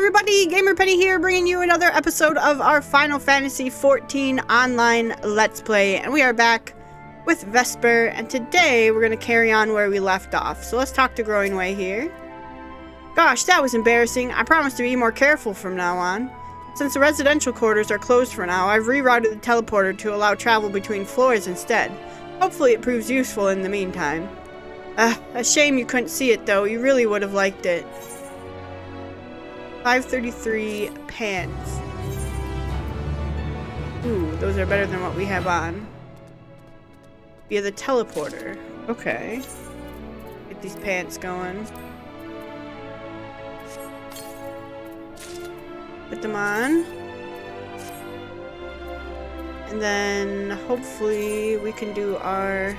everybody, Gamer Penny here, bringing you another episode of our Final Fantasy XIV Online Let's Play, and we are back with Vesper, and today we're going to carry on where we left off. So let's talk to Growing Way here. Gosh, that was embarrassing. I promise to be more careful from now on. Since the residential quarters are closed for now, I've rerouted the teleporter to allow travel between floors instead. Hopefully it proves useful in the meantime. A shame you couldn't see it though, you really would have liked it. 533 pants. Ooh, those are better than what we have on. Via the teleporter. Okay. Get these pants going. Put them on. And then hopefully we can do our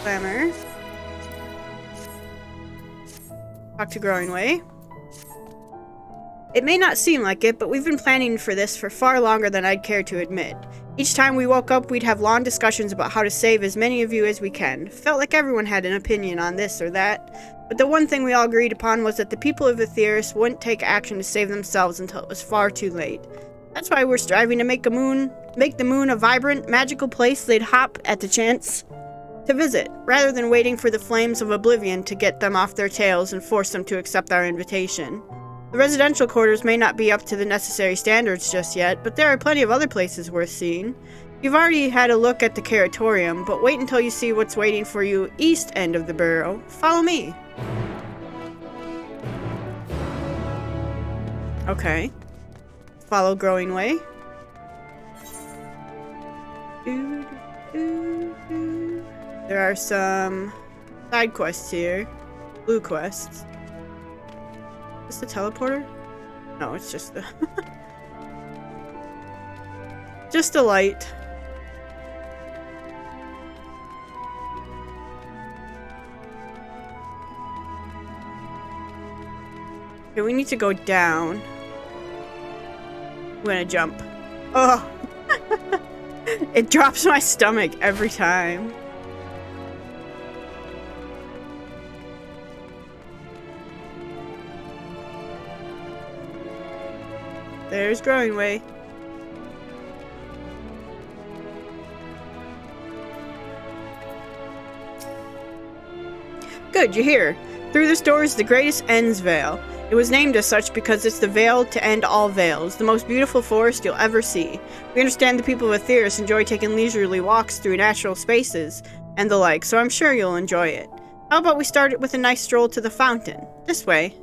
glamour. Talk to Growing Way. It may not seem like it, but we've been planning for this for far longer than I'd care to admit. Each time we woke up, we'd have long discussions about how to save as many of you as we can. Felt like everyone had an opinion on this or that. But the one thing we all agreed upon was that the people of Aetheris wouldn't take action to save themselves until it was far too late. That's why we're striving to make the moon a vibrant, magical place they'd hop at the chance to visit, rather than waiting for the flames of oblivion to get them off their tails and force them to accept our invitation. The residential quarters may not be up to the necessary standards just yet, but there are plenty of other places worth seeing. You've already had a look at the Curatorium, but wait until you see what's waiting for you east end of the borough. Follow me. Okay. Follow Growing Way. There are some side quests here. Blue quests. Is this the teleporter? No, it's just the... just a light. Okay, we need to go down. I'm gonna jump. Oh! It drops my stomach every time. There's Growing Way. Good, you're here. Through this door is the greatest End's Veil. It was named as such because it's the veil to end all veils, the most beautiful forest you'll ever see. We understand the people of Aetheris enjoy taking leisurely walks through natural spaces and the like, so I'm sure you'll enjoy it. How about we start it with a nice stroll to the fountain? This way.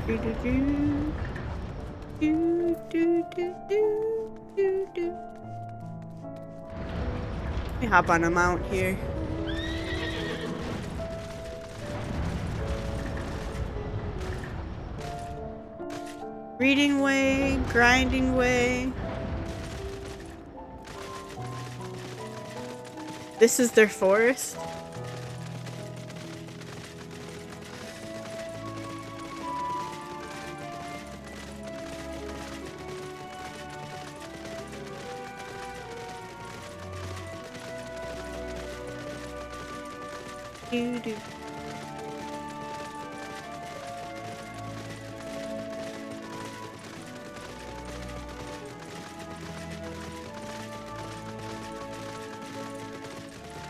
Let me hop on a mount here. Reading way, grinding way. This is their forest.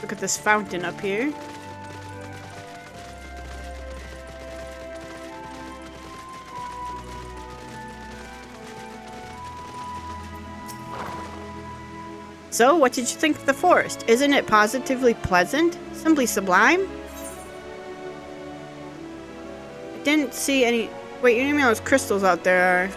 Look at this fountain up here. So, what did you think of the forest? Isn't it positively pleasant? Simply sublime? I didn't see any... Wait, you know those crystals out there are...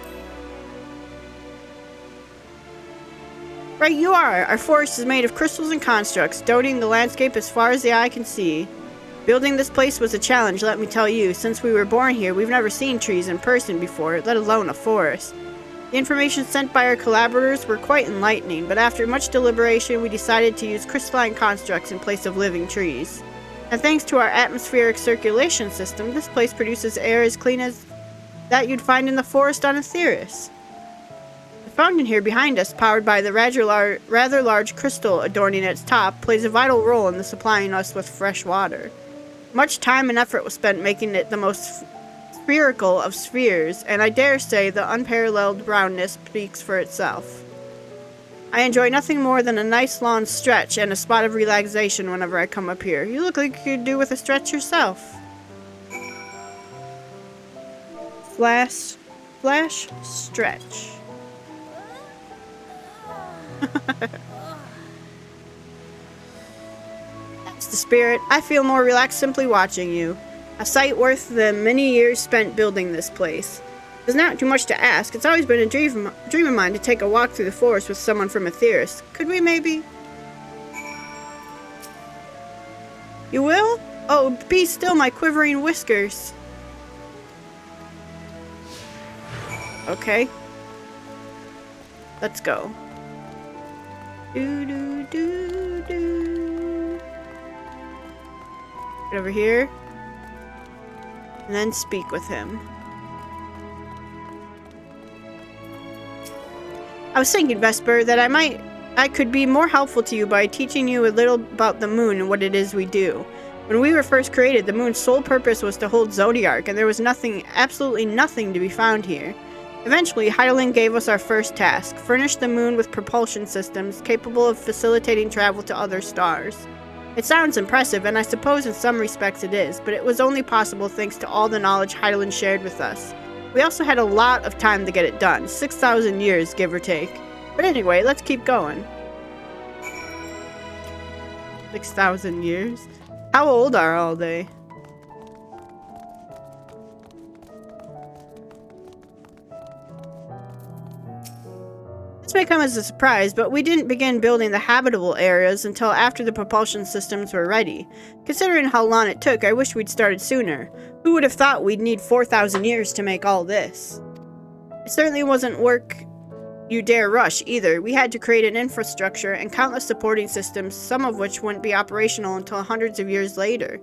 Right, you are! Our forest is made of crystals and constructs, dotting the landscape as far as the eye can see. Building this place was a challenge, let me tell you. Since we were born here, we've never seen trees in person before, let alone a forest. The information sent by our collaborators were quite enlightening, but after much deliberation, we decided to use crystalline constructs in place of living trees. And thanks to our atmospheric circulation system, this place produces air as clean as that you'd find in the forest on Aetheris. The fountain here behind us, powered by the rather large crystal adorning its top, plays a vital role in supplying us with fresh water. Much time and effort was spent making it the most spherical of spheres, and I dare say the unparalleled roundness speaks for itself. I enjoy nothing more than a nice long stretch and a spot of relaxation whenever I come up here. You look like you could do with a stretch yourself. Flash, stretch. That's the spirit. I feel more relaxed simply watching you. A sight worth the many years spent building this place. There's not too much to ask. It's always been a dream of mine to take a walk through the forest with someone from Aetheris. Could we maybe? You will? Oh, be still, my quivering whiskers. Okay. Let's go. Get over here. And then speak with him. I was thinking, Vesper, that I could be more helpful to you by teaching you a little about the moon and what it is we do. When we were first created, the moon's sole purpose was to hold Zodiark, and there was absolutely nothing to be found here. Eventually, Hydaelyn gave us our first task: furnish the moon with propulsion systems capable of facilitating travel to other stars. It sounds impressive, and I suppose in some respects it is, but it was only possible thanks to all the knowledge Hydaelyn shared with us. We also had a lot of time to get it done, 6,000 years, give or take. But anyway, let's keep going. 6,000 years? How old are all they? This may come as a surprise, but we didn't begin building the habitable areas until after the propulsion systems were ready. Considering how long it took, I wish we'd started sooner. Who would have thought we'd need 4,000 years to make all this? It certainly wasn't work you dare rush either. We had to create an infrastructure and countless supporting systems, some of which wouldn't be operational until hundreds of years later.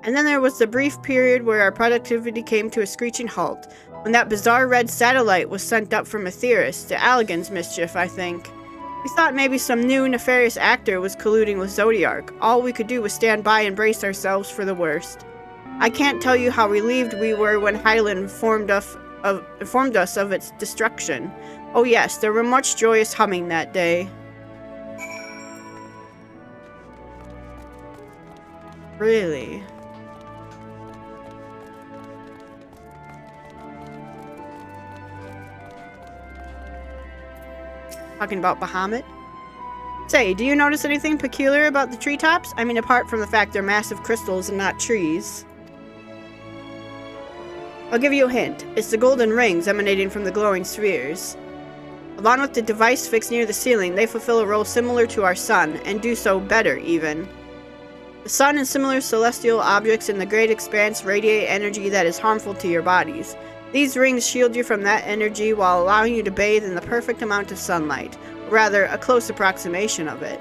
And then there was the brief period where our productivity came to a screeching halt, when that bizarre red satellite was sent up from Aetheris, to Allagan's mischief, I think. We thought maybe some new nefarious actor was colluding with Zodiark. All we could do was stand by and brace ourselves for the worst. I can't tell you how relieved we were when Hydaelyn informed us of its destruction. Oh yes, there were much joyous humming that day. Really? Talking about Bahamut? Say, do you notice anything peculiar about the treetops? I mean, apart from the fact they're massive crystals and not trees. I'll give you a hint. It's the golden rings emanating from the glowing spheres. Along with the device fixed near the ceiling, they fulfill a role similar to our sun, and do so better, even. The sun and similar celestial objects in the great expanse radiate energy that is harmful to your bodies. These rings shield you from that energy while allowing you to bathe in the perfect amount of sunlight, or rather, a close approximation of it.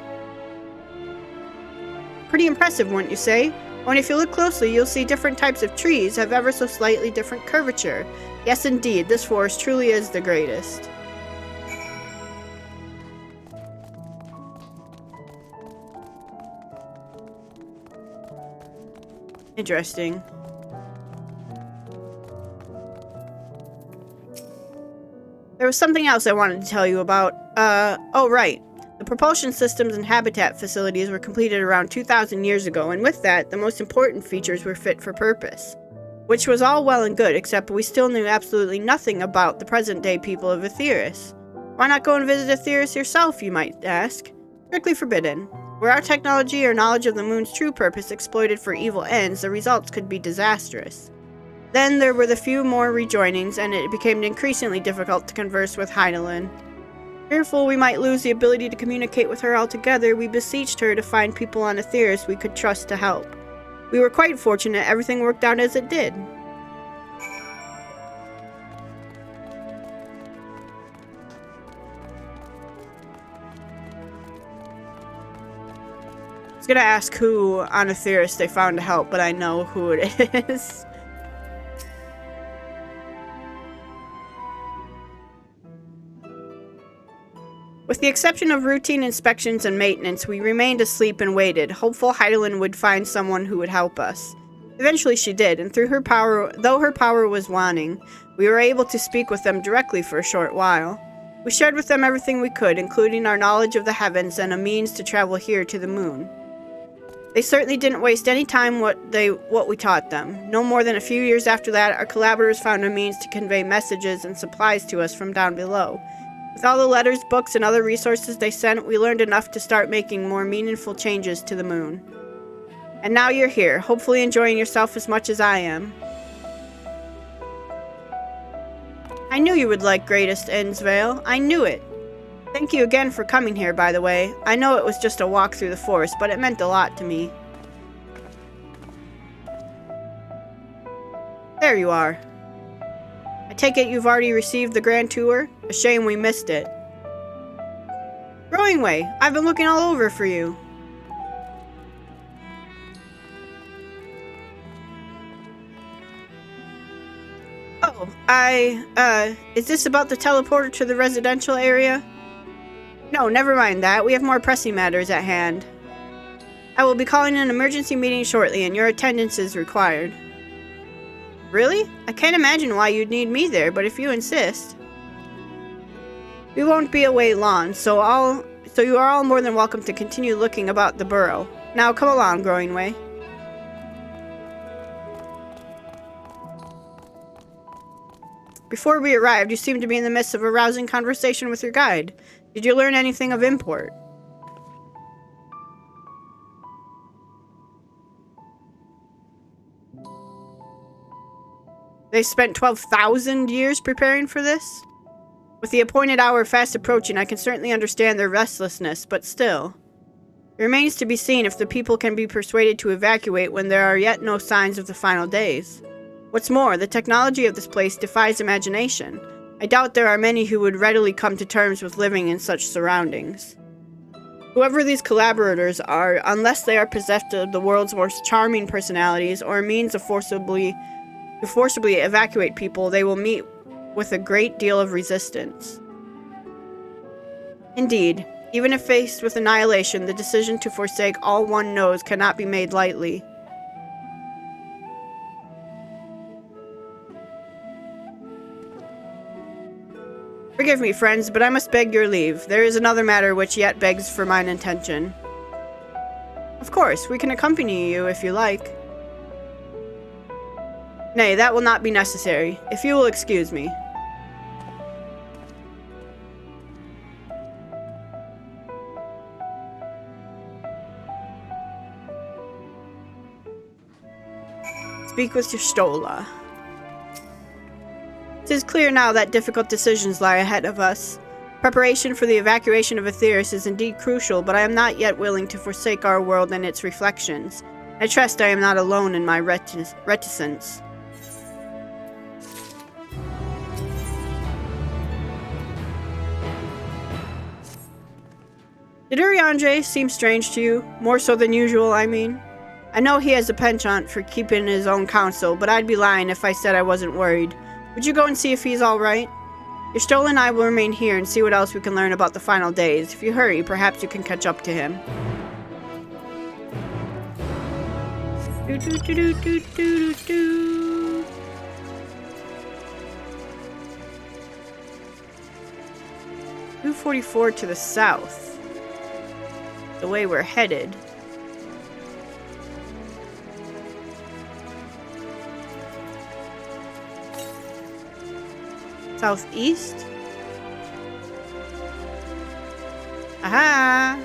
Pretty impressive, wouldn't you say? When if you look closely, you'll see different types of trees have ever so slightly different curvature. Yes, indeed, this forest truly is the greatest. Interesting. There was something else I wanted to tell you about. Oh right. The propulsion systems and habitat facilities were completed around 2,000 years ago, and with that, the most important features were fit for purpose. Which was all well and good, except we still knew absolutely nothing about the present-day people of Aetheris. Why not go and visit Aetheris yourself, you might ask? Strictly forbidden. Were our technology or knowledge of the moon's true purpose exploited for evil ends, the results could be disastrous. Then there were the few more rejoinings, and it became increasingly difficult to converse with Hydaelyn. Fearful we might lose the ability to communicate with her altogether, we beseeched her to find people on Aetheris we could trust to help. We were quite fortunate everything worked out as it did. I was gonna ask who on Aetheris they found to help, but I know who it is. With the exception of routine inspections and maintenance, we remained asleep and waited, hopeful Hydaelyn would find someone who would help us. Eventually she did, and though her power was waning, we were able to speak with them directly for a short while. We shared with them everything we could, including our knowledge of the heavens and a means to travel here to the moon. They certainly didn't waste any time what we taught them. No more than a few years after that, our collaborators found a means to convey messages and supplies to us from down below. With all the letters, books, and other resources they sent, we learned enough to start making more meaningful changes to the moon. And now you're here, hopefully enjoying yourself as much as I am. I knew you would like Greatest Innsvale. I knew it. Thank you again for coming here, by the way. I know it was just a walk through the forest, but it meant a lot to me. There you are. I take it you've already received the grand tour? A shame we missed it. Growing Way, I've been looking all over for you. Oh, is this about the teleporter to the residential area? No, never mind that. We have more pressing matters at hand. I will be calling an emergency meeting shortly, and your attendance is required. Really? I can't imagine why you'd need me there, but if you insist. We won't be away long, so you are all more than welcome to continue looking about the burrow. Now come along, Growing Way. Before we arrived, you seemed to be in the midst of a rousing conversation with your guide. Did you learn anything of import? They spent 12,000 years preparing for this? With the appointed hour fast approaching, I can certainly understand their restlessness, but still. It remains to be seen if the people can be persuaded to evacuate when there are yet no signs of the final days. What's more, the technology of this place defies imagination. I doubt there are many who would readily come to terms with living in such surroundings. Whoever these collaborators are, unless they are possessed of the world's most charming personalities or a means of forcibly evacuate people, they will meet with a great deal of resistance. Indeed, even if faced with annihilation, the decision to forsake all one knows cannot be made lightly. Forgive me, friends, but I must beg your leave. There is another matter which yet begs for mine attention. Of course, we can accompany you if you like. Nay, that will not be necessary, if you will excuse me. Speak with your Stola. It is clear now that difficult decisions lie ahead of us. Preparation for the evacuation of Aetheris is indeed crucial, but I am not yet willing to forsake our world and its reflections. I trust I am not alone in my reticence. Did Urianger seem strange to you? More so than usual, I mean. I know he has a penchant for keeping his own counsel, but I'd be lying if I said I wasn't worried. Would you go and see if he's alright? Your Stola and I will remain here and see what else we can learn about the final days. If you hurry, perhaps you can catch up to him. Do do do do do do do. 244 to the south. The way we're headed. Southeast? Aha!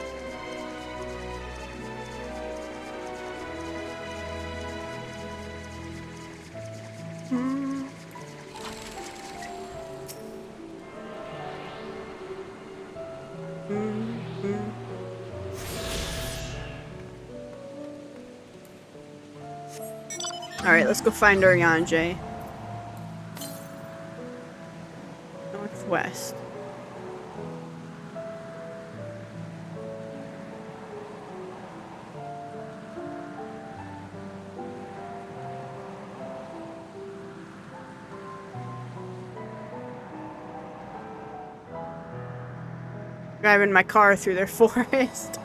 Alright, let's go find Urianger. Northwest. Driving my car through their forest.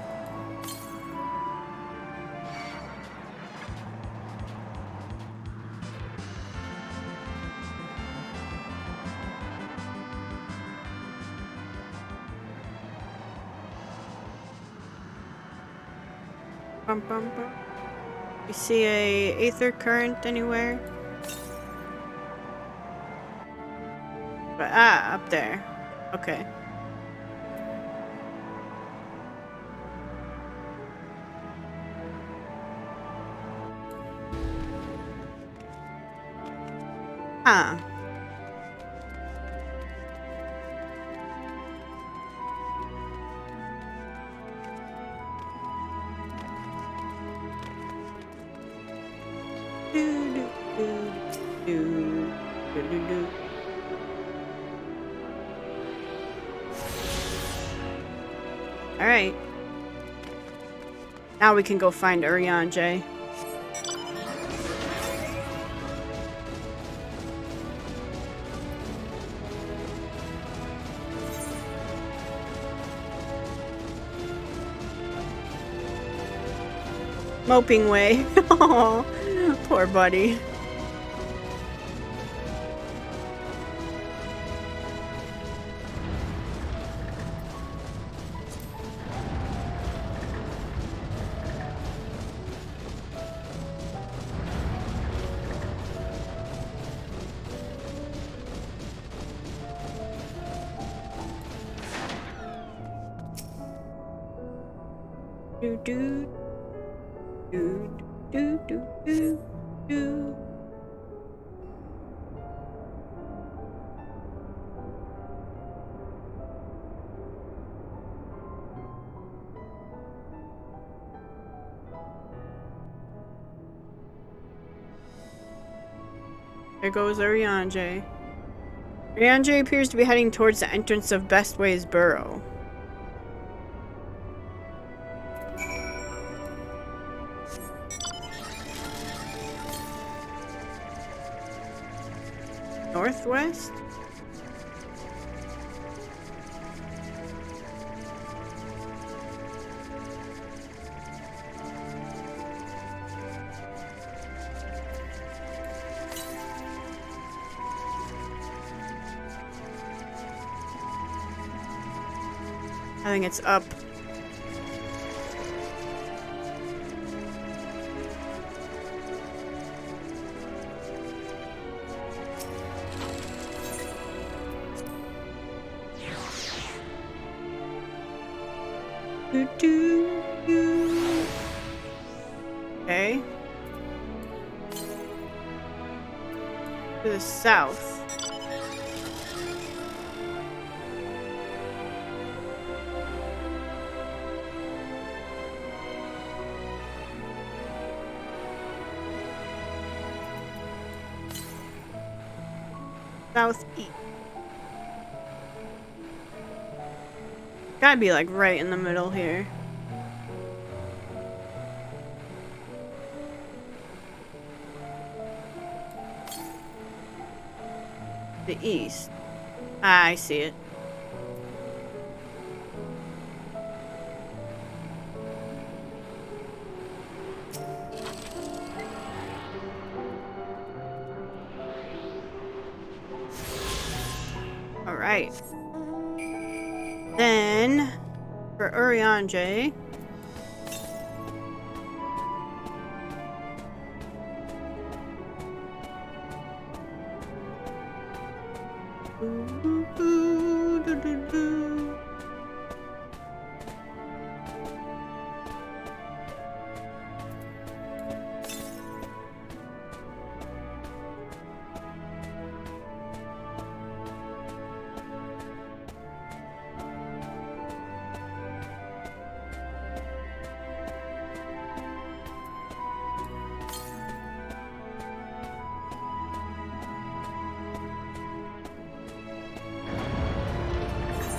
Bum, bum, bum. You see a aether current anywhere? But, up there. Okay. Huh. Alright. Now we can go find Urian J. Moping way. Aw, poor buddy. Do do do do do do do. There goes Urian J. Urian J appears to be heading towards the entrance of Bestway's burrow. Northwest? I think it's up. Do, do, do. Okay. To the south. Southeast. Gotta be like right in the middle here. The east. Ah, I see it. All right. Then for Urian J.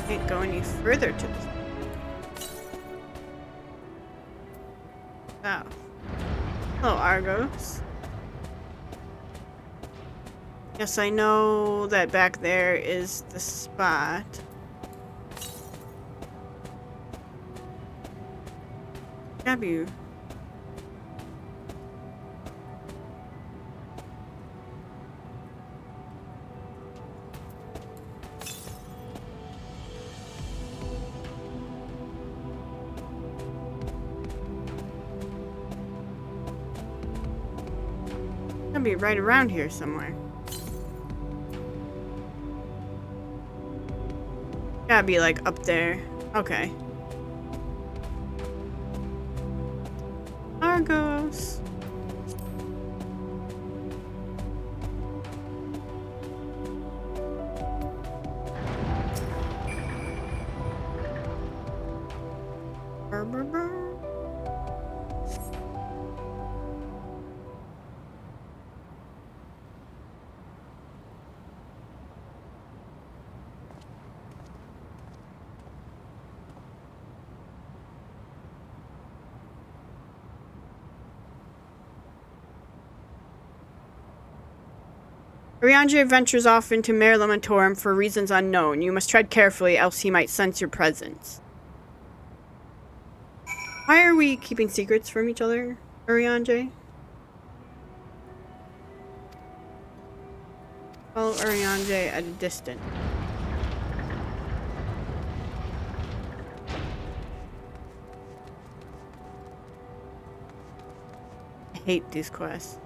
Can't go any further to the south. Hello, Argos. Yes, I know that back there is the spot. W. Gotta be right around here somewhere. Gotta be like up there. Okay. Argos. Brr, brr, brr. Ariandre ventures off into Mare Lamentorum for reasons unknown. You must tread carefully, else he might sense your presence. Why are we keeping secrets from each other, Ariandre? Follow Ariandre at a distance. I hate these quests.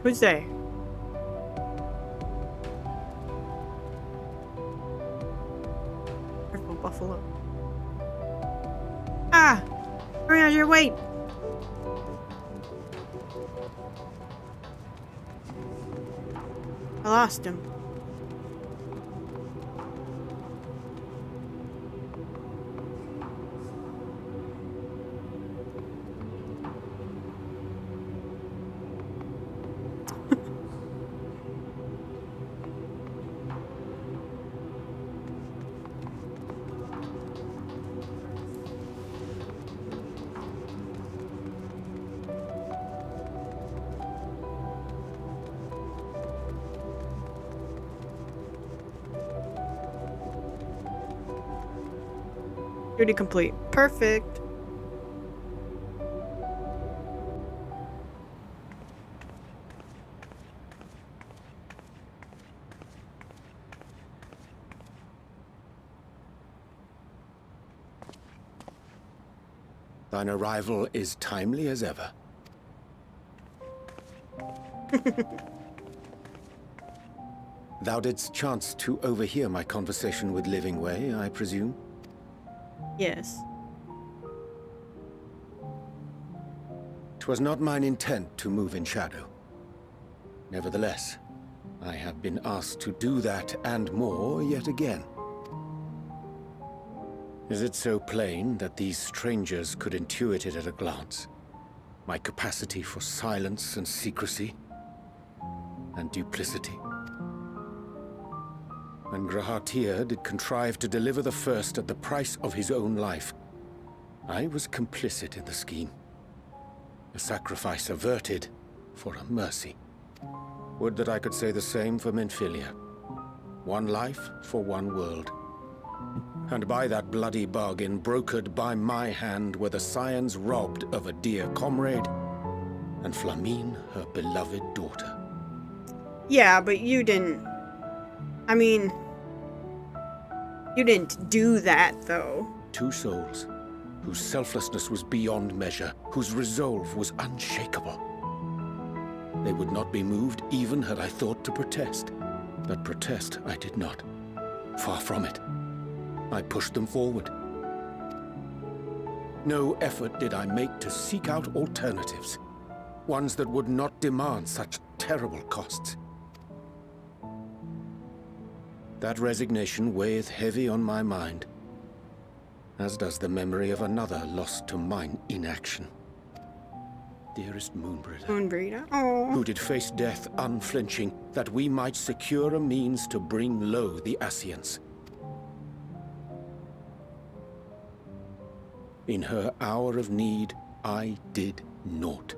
Who's there? Careful, buffalo. Ah! Ariandre, wait! I lost him. Duty complete. Perfect. Thine arrival is timely as ever. Thou didst chance to overhear my conversation with Living Way, I presume? Yes. 'Twas not mine intent to move in shadow. Nevertheless, I have been asked to do that and more yet again. Is it so plain that these strangers could intuit it at a glance? My capacity for silence and secrecy, and duplicity. When Grahatir did contrive to deliver the first at the price of his own life, I was complicit in the scheme. A sacrifice averted for a mercy. Would that I could say the same for Menphilia. One life for one world. And by that bloody bargain brokered by my hand were the scions robbed of a dear comrade, and Flamine her beloved daughter. Yeah, but you didn't... I mean... You didn't do that, though. Two souls, whose selflessness was beyond measure, whose resolve was unshakable. They would not be moved even had I thought to protest. But protest I did not. Far from it. I pushed them forward. No effort did I make to seek out alternatives. Ones that would not demand such terrible costs. That resignation weigheth heavy on my mind. as does the memory of another lost to mine inaction. Dearest Moonbreeder, Moonbreeder. Oh. who did face death unflinching, that we might secure a means to bring low the Ascians. In her hour of need, I did naught.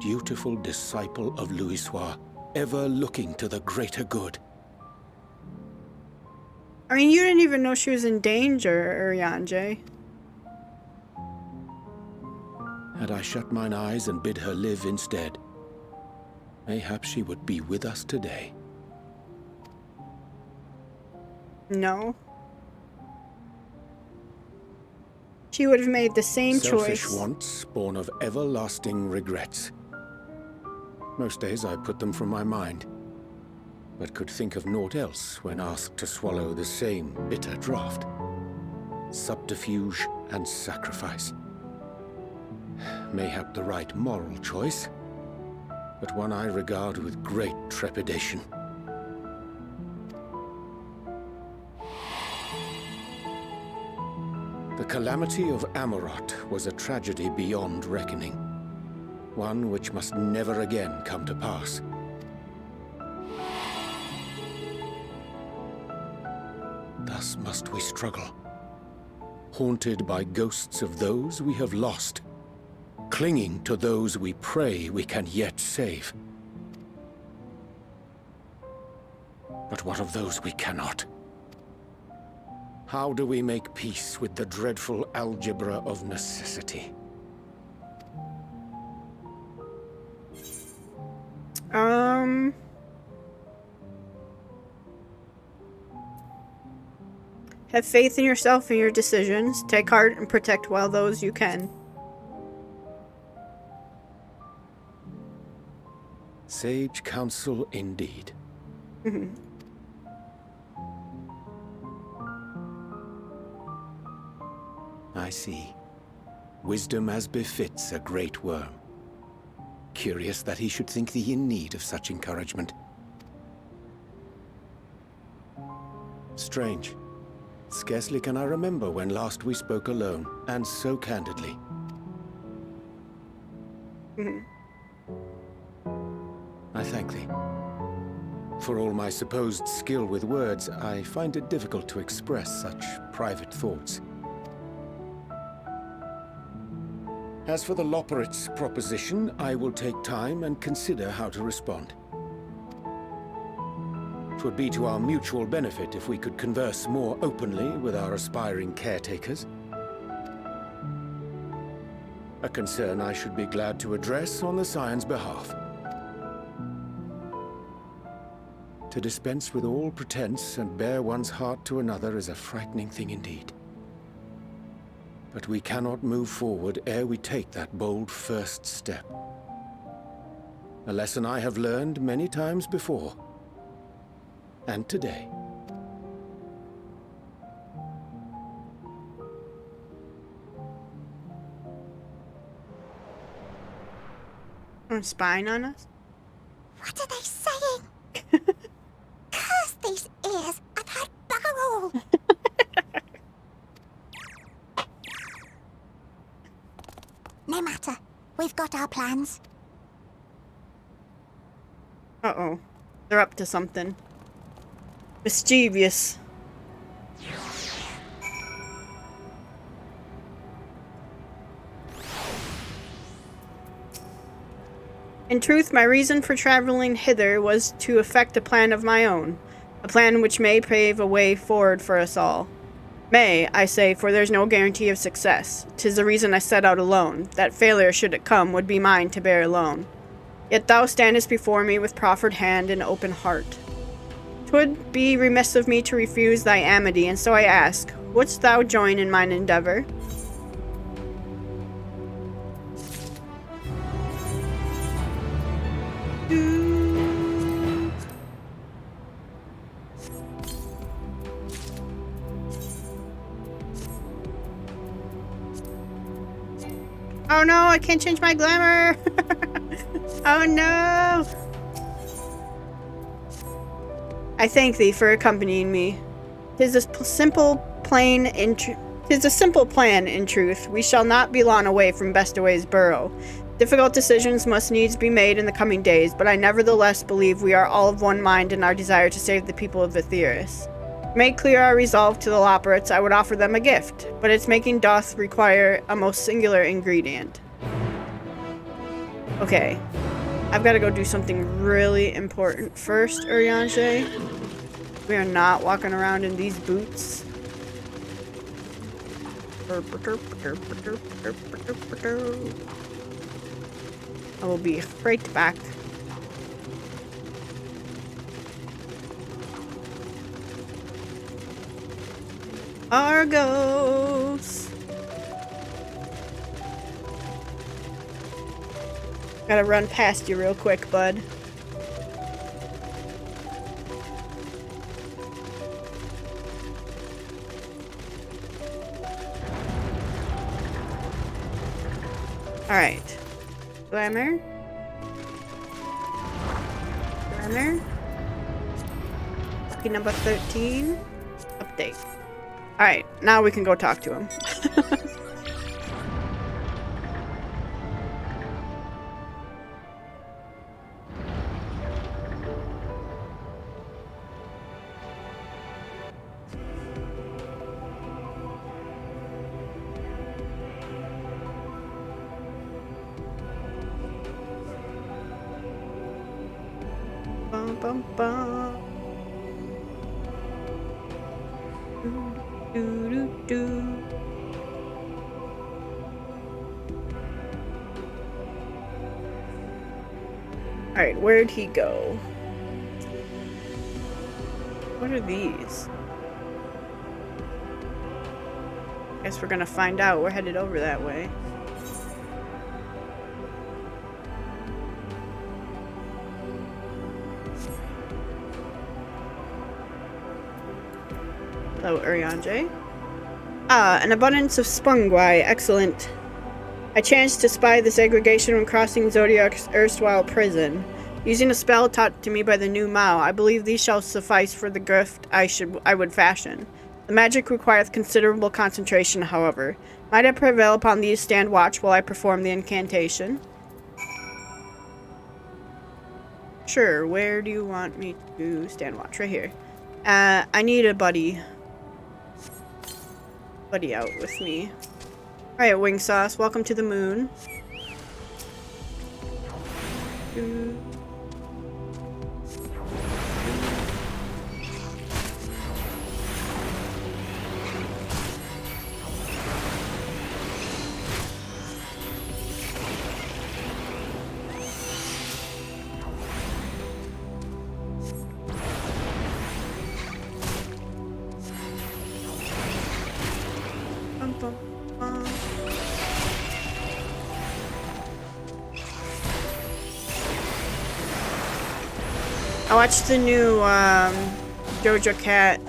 Dutiful disciple of Louisoix, ever looking to the greater good. I mean, you didn't even know she was in danger, Urianger. Had I shut mine eyes and bid her live instead, mayhap she would be with us today. No. She would have made the same Selfish choice. wants, born of everlasting regrets. Most days I put them from my mind, but could think of naught else when asked to swallow the same bitter draught. Subterfuge and sacrifice. Mayhap the right moral choice, but one I regard with great trepidation. The calamity of Amarot was a tragedy beyond reckoning, one which must never again come to pass. Thus must we struggle, haunted by ghosts of those we have lost, clinging to those we pray we can yet save. But what of those we cannot? How do we make peace with the dreadful algebra of necessity? Have faith in yourself and your decisions. Take heart and protect well those you can. Sage counsel indeed. I see. Wisdom as befits a great worm. Curious that he should think thee in need of such encouragement. Strange. Scarcely can I remember when last we spoke alone, and so candidly. I thank thee. For all my supposed skill with words, I find it difficult to express such private thoughts. As for the Loporrit's proposition, I will take time and consider how to respond. 'Twould be to our mutual benefit if we could converse more openly with our aspiring caretakers. A concern I should be glad to address on the Scion's behalf. To dispense with all pretense and bare one's heart to another is a frightening thing indeed. But we cannot move forward ere we take that bold first step. A lesson I have learned many times before. And today. Spying on us? What are they saying? Curse these ears and that barrel! No matter. We've got our plans. Uh-oh. They're up to something. Mischievous. In truth, my reason for traveling hither was to effect a plan of my own. A plan which may pave a way forward for us all. May, I say, for there's no guarantee of success. 'Tis the reason I set out alone, that failure, should it come, would be mine to bear alone. Yet thou standest before me with proffered hand and open heart. 'Twould be remiss of me to refuse thy amity, and so I ask, wouldst thou join in mine endeavor? Oh no, I can't change my glamour! Oh no! I thank thee for accompanying me. 'Tis a simple 'Tis a simple plan, in truth. We shall not be long away from Bestaway's burrow. Difficult decisions must needs be made in the coming days, but I nevertheless believe we are all of one mind in our desire to save the people of Etheirys. To make clear our resolve to the Loporrits, I would offer them a gift, but its making doth require a most singular ingredient. Okay. I've got to go do something really important first, Urianger. We are not walking around in these boots. I will be right back. Argos! Gotta run past you real quick, bud. Alright. Glamour. Glamour. Lucky number 13. Update. Alright, now we can go talk to him. Bum, bum, bum. Do, do, do. Alright, where'd he go? What are these? Guess we're gonna find out. We're headed over that way. Hello, Urianger. Ah, an abundance of spungwai. Excellent. I chanced to spy this aggregation when crossing Zodiac's erstwhile prison. Using a spell taught to me by the new Mao, I believe these shall suffice for the gift I would fashion. The magic requireth considerable concentration, however. Might I prevail upon these stand watch while I perform the incantation? Sure, where do you want me to stand watch? Right here. I need a buddy out with me. Alright, Wing Sauce, welcome to the moon. I watched the new Doja Cat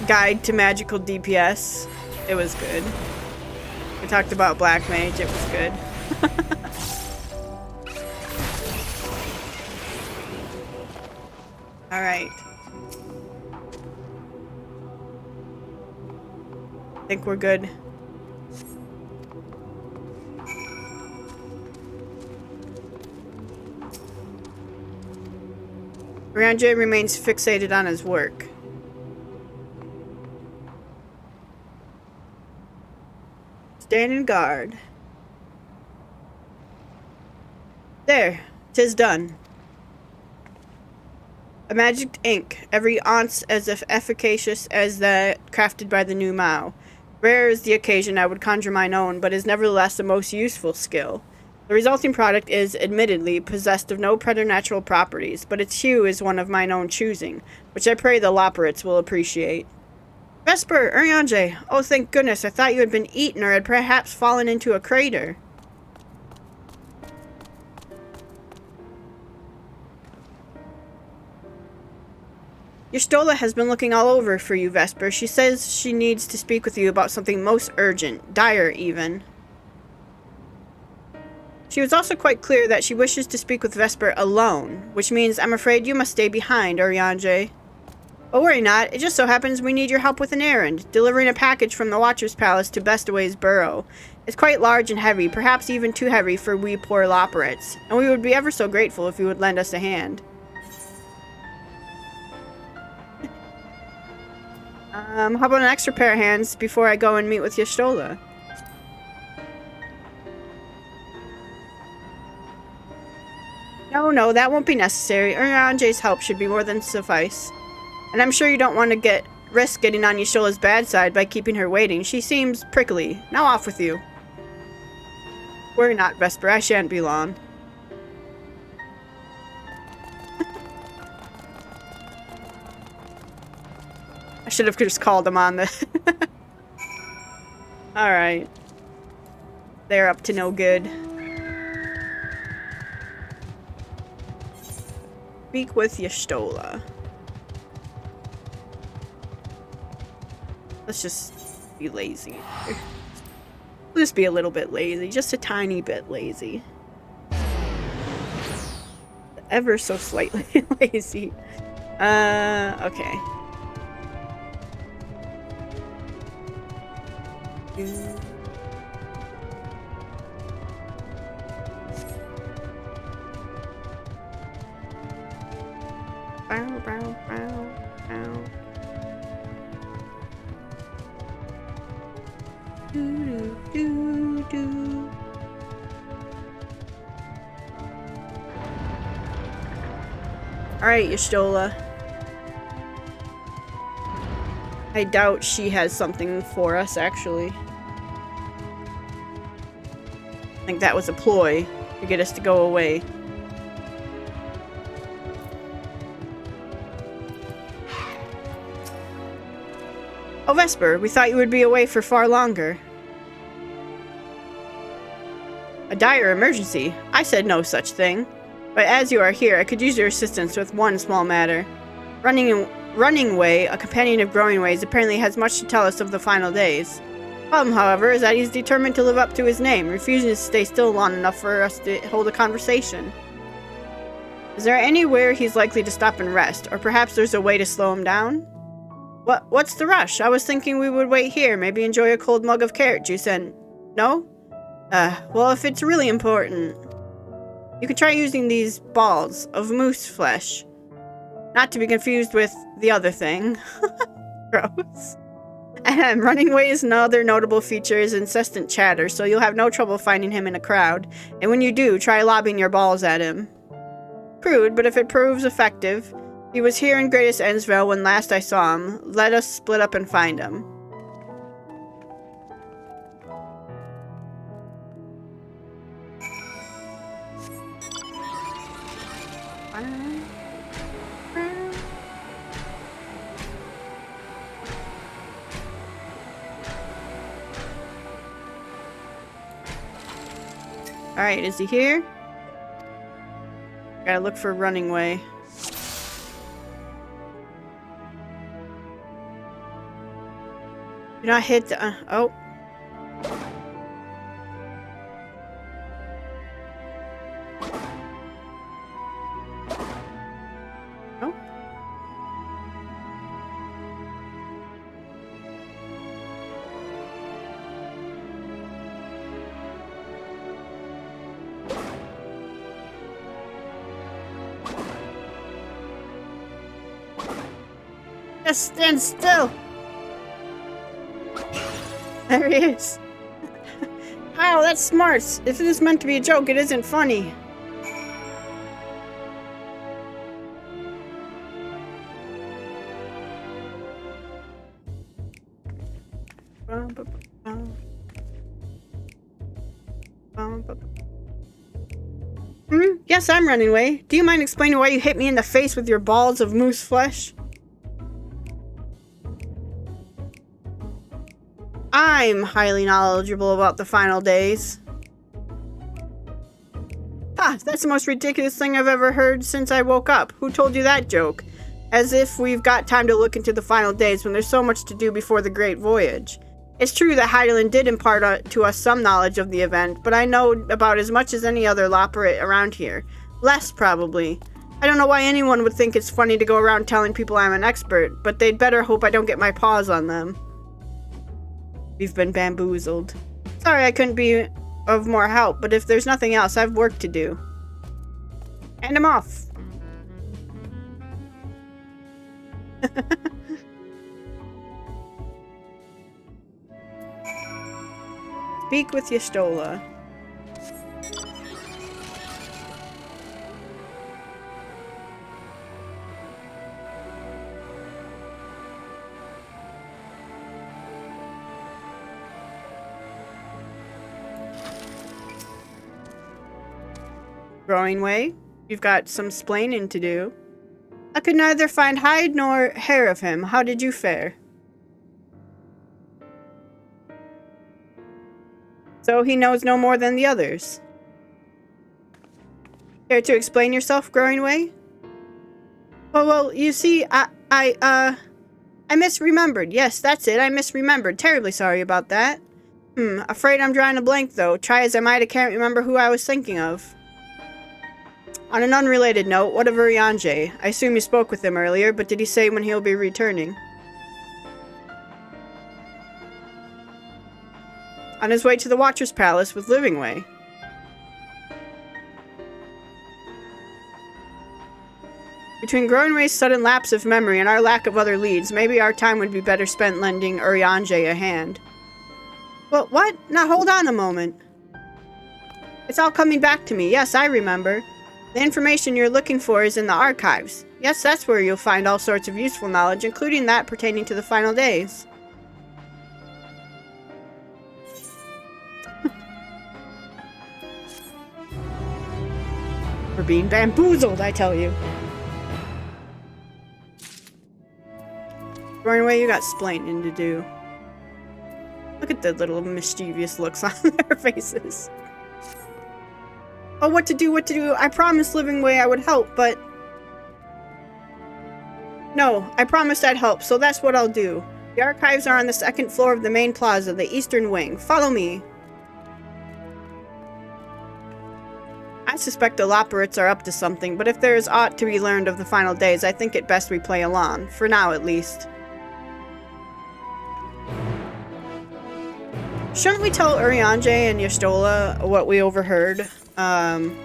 guide to magical DPS. It was good. We talked about Black Mage. It was good. All right. I think we're good. Urianger remains fixated on his work. Standing guard. There, 'tis done. A magic ink, every ounce as efficacious as that crafted by the new Mao. Rare is the occasion I would conjure mine own, but is nevertheless a most useful skill. The resulting product is, admittedly, possessed of no preternatural properties, but its hue is one of mine own choosing, which I pray the Loporrits will appreciate. Vesper, Urianger! Oh, thank goodness, I thought you had been eaten or had perhaps fallen into a crater. Your Stola has been looking all over for you, Vesper. She says she needs to speak with you about something most urgent, dire even. She was also quite clear that she wishes to speak with Vesper alone, which means I'm afraid you must stay behind, Oriange. But worry not, it just so happens we need your help with an errand, delivering a package from the Watcher's Palace to Bestaway's burrow. It's quite large and heavy, perhaps even too heavy for we poor Loperates, and we would be ever so grateful if you would lend us a hand. How about an extra pair of hands before I go and meet with Y'shtola? No, that won't be necessary. Oriange's help should be more than suffice. And I'm sure you don't want to risk getting on Y'shtola's bad side by keeping her waiting. She seems prickly. Now off with you. Worry not, Vesper. I shan't be long. I should have just called them on the... Alright. They're up to no good. Speak with Y'shtola. Let's just be lazy. We'll just be a little bit lazy. Just a tiny bit lazy. Ever so slightly lazy. Okay. Bow, bow, bow, bow. Do, do, do, do. Alright, Y'shtola. I doubt she has something for us, actually. I think that was a ploy to get us to go away. Oh, Vesper, we thought you would be away for far longer. A dire emergency? I said no such thing. But as you are here, I could use your assistance with one small matter. Running Way, a companion of Growing Ways, apparently has much to tell us of the final days. The problem, however, is that he's determined to live up to his name, refusing to stay still long enough for us to hold a conversation. Is there anywhere he's likely to stop and rest, or perhaps there's a way to slow him down? What's the rush? I was thinking we would wait here, maybe enjoy a cold mug of carrot juice and... No? Well, if it's really important... You could try using these balls of moose flesh. Not to be confused with the other thing. Gross. Running Way's another notable feature is incessant chatter, so you'll have no trouble finding him in a crowd. And when you do, try lobbing your balls at him. Crude, but if it proves effective... He was here in Greatest Ensville when last I saw him. Let us split up and find him. Alright, is he here? Gotta look for Running Way. Do not hit the... oh. Oh. Just stand still. There he is. Wow, that's smart. If it is meant to be a joke, it isn't funny. Yes, I'm Running Way. Do you mind explaining why you hit me in the face with your balls of moose flesh? I'm highly knowledgeable about the final days. Ha! That's the most ridiculous thing I've ever heard since I woke up. Who told you that joke? As if we've got time to look into the final days when there's so much to do before the great voyage. It's true that Heidelin did impart to us some knowledge of the event, but I know about as much as any other Loperate around here. Less, probably. I don't know why anyone would think it's funny to go around telling people I'm an expert, but they'd better hope I don't get my paws on them. We've been bamboozled. Sorry I couldn't be of more help, but if there's nothing else, I've work to do. Hand him off. Speak with Y'shtola. Growing way, you've got some splaining to do. I could neither find hide nor hair of him. How did you fare? So he knows no more than the others. Care to explain yourself, Growing way? Well, you see, I misremembered. Yes, that's it. I misremembered. Terribly sorry about that. Afraid I'm drawing a blank, though. Try as I might, I can't remember who I was thinking of. On an unrelated note, what of Urianger? I assume you spoke with him earlier, but did he say when he'll be returning? On his way to the Watcher's Palace with Livingway. Between Growingway's sudden lapse of memory and our lack of other leads, maybe our time would be better spent lending Urianger a hand. Well, what? Now hold on a moment. It's all coming back to me. Yes, I remember. The information you're looking for is in the archives. Yes, that's where you'll find all sorts of useful knowledge, including that pertaining to the final days. We're being bamboozled, I tell you. Running away, you got splaining to do. Look at the little mischievous looks on their faces. Oh, what to do? I promised Livingway I would help, but... No, I promised I'd help, so that's what I'll do. The archives are on the second floor of the main plaza, the eastern wing. Follow me. I suspect the Loperates are up to something, but if there is aught to be learned of the final days, I think it best we play along. For now, at least. Shouldn't we tell Urianger and Y'shtola what we overheard? From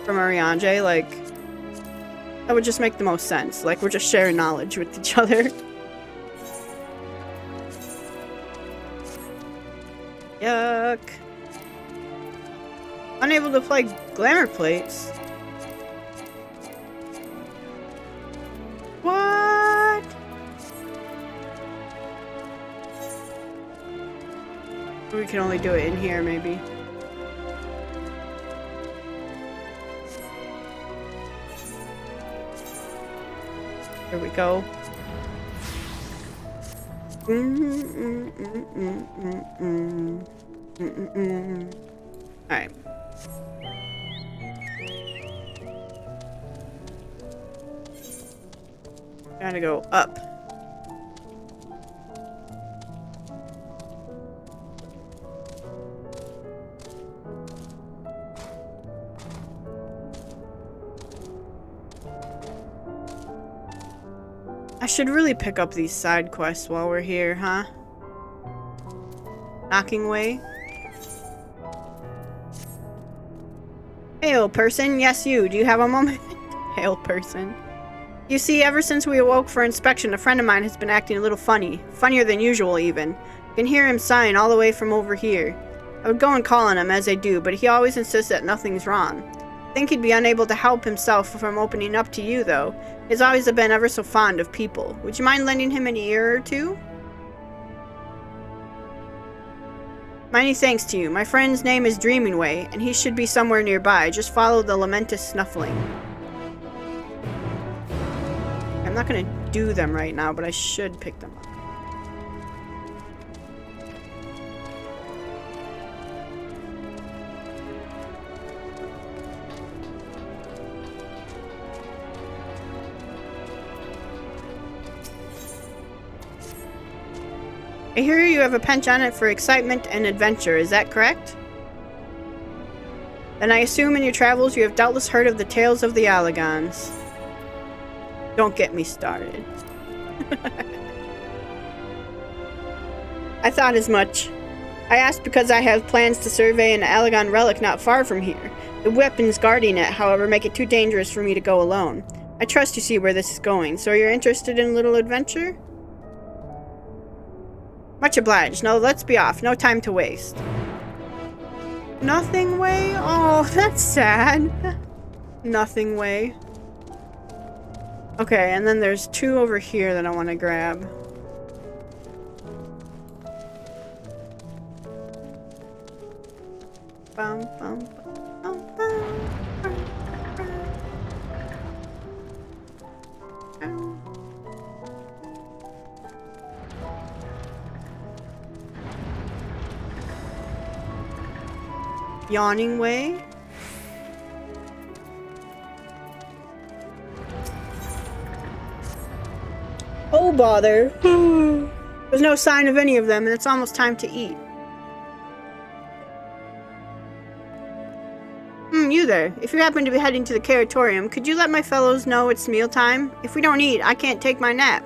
Urianger, like, that would just make the most sense. Like, we're just sharing knowledge with each other. Yuck. Unable to play glamour plates. What? We can only do it in here, maybe. Here we go. Alright. Gotta go up. I should really pick up these side quests while we're here, huh? Knocking way. Hail, person. Yes, you. Do you have a moment? Hail, person. You see, ever since we awoke for inspection, a friend of mine has been acting a little funny. Funnier than usual, even. I can hear him sighing all the way from over here. I would go and call on him, as I do, but he always insists that nothing's wrong. I think he'd be unable to help himself from opening up to you, though. He's always been ever so fond of people. Would you mind lending him an ear or two? Many thanks to you. My friend's name is Dreamingway, and he should be somewhere nearby. Just follow the lamentous snuffling. I'm not gonna do them right now, but I should pick them up. I hear you have a penchant for excitement and adventure, is that correct? Then I assume in your travels you have doubtless heard of the tales of the Allagons. Don't get me started. I thought as much. I asked because I have plans to survey an Allagon relic not far from here. The weapons guarding it, however, make it too dangerous for me to go alone. I trust you see where this is going, so you're interested in a little adventure? Much obliged. Now let's be off. No time to waste. Nothing way? Oh, that's sad. Nothing way. Okay, and then there's 2 over here that I want to grab. Bum, bum, bum, bum, bum. Yawning way. Oh bother. There's no sign of any of them, and it's almost time to eat. You there. If you happen to be heading to the Curatorium, could you let my fellows know it's mealtime? If we don't eat, I can't take my nap.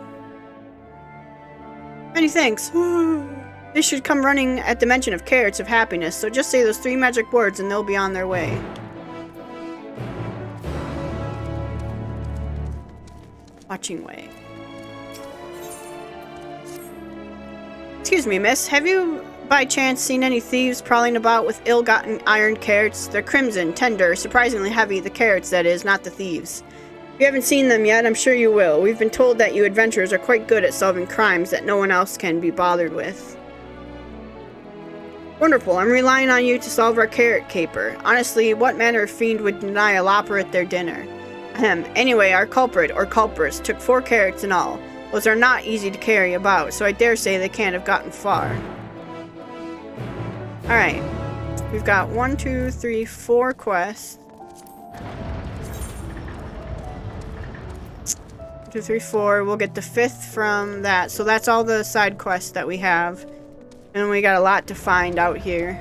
Many thanks. They should come running at the mention of carrots of happiness, so just say those 3 magic words and they'll be on their way. Watching way. Excuse me, miss. Have you, by chance, seen any thieves prowling about with ill-gotten iron carrots? They're crimson, tender, surprisingly heavy. The carrots, that is, not the thieves. If you haven't seen them yet, I'm sure you will. We've been told that you adventurers are quite good at solving crimes that no one else can be bothered with. Wonderful. I'm relying on you to solve our carrot caper. Honestly, what manner of fiend would deny a lopper at their dinner? Ahem. Anyway, our culprit, or culprits, took 4 carrots in all. Those are not easy to carry about, so I dare say they can't have gotten far. Alright. We've got 1, 2, 3, 4 quests. 1, 2, 3, 4. We'll get the 5th from that. So that's all the side quests that we have. And we got a lot to find out here.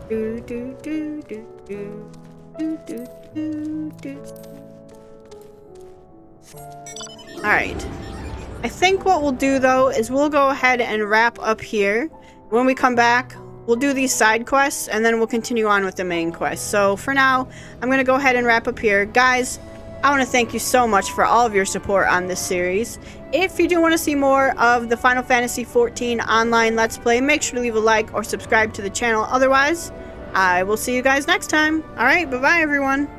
Do do do do do do do do do. Alright. I think what we'll do though is we'll go ahead and wrap up here. When we come back, we'll do these side quests and then we'll continue on with the main quest. So for now, I'm gonna go ahead and wrap up here. Guys, I want to thank you so much for all of your support on this series. If you do want to see more of the Final Fantasy XIV online Let's Play, make sure to leave a like or subscribe to the channel. Otherwise, I will see you guys next time. Alright, bye-bye everyone.